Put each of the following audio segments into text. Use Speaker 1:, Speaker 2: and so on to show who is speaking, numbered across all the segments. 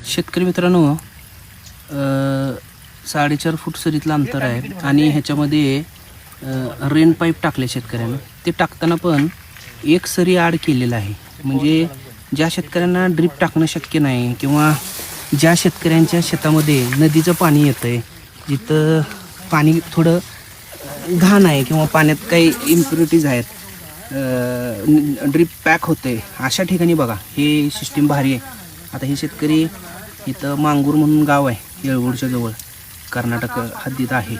Speaker 1: शेतकरी मित्रांनो, 4.5 फूट सरीतलं अंतर आहे आणि ह्याच्यामध्ये रेन पाईप टाकले शेतकऱ्यानं. ते टाकताना पण एक सरी आड केलेलं आहे. म्हणजे ज्या शेतकऱ्यांना ड्रीप टाकणं शक्य नाही किंवा ज्या शेतकऱ्यांच्या शेतामध्ये नदीचं पाणी येतं आहे, जिथं पाणी थोडं घाण आहे किंवा पाण्यात काही इम्प्युरिटीज आहेत, ड्रीप पॅक होते, अशा ठिकाणी बघा हे सिस्टीम भारी आहे. आता हे शेतकरी इथं मांगूर म्हणून गाव आहे येळवडच्या जवळ, कर्नाटक हद्दीत आहे.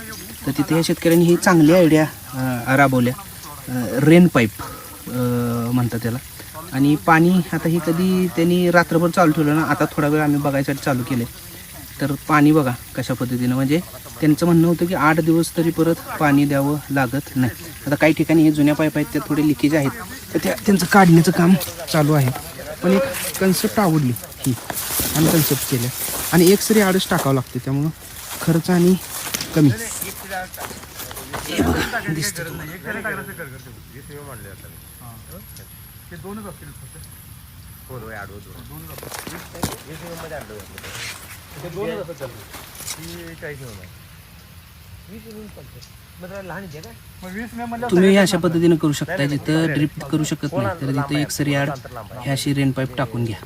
Speaker 1: तर तिथे या शेतकऱ्यांनी ही चांगली आयडिया राबवल्या. रेन पाईप म्हणतात त्याला. आणि पाणी आता हे कधी त्यांनी रात्रभर चालू ठेवलं ना, आता थोडा वेळ आम्ही बघायसाठी चालू केले. तर पाणी बघा कशा पद्धतीनं, म्हणजे त्यांचं म्हणणं होतं की 8 दिवस तरी परत पाणी द्यावं लागत नाही. आता काही ठिकाणी हे जुन्या पाईप आहेत त्या थोडे लिकेज आहेत, तर त्यांचं काढण्याचं काम चालू आहे. पण एक कन्सेप्ट आवडली ही आणि कन्सेप्ट केलं. आणि एक सरी आडच टाकावं लागते, त्यामुळं खर्च आणि कमी. हे बघा दिसतं तुम्ही अशा पद्धतीने करू शकता. जिथं ड्रिप करू शकत नाही तर तिथं एक सरी आड ह्या अशी रेन पाईप टाकून घ्या.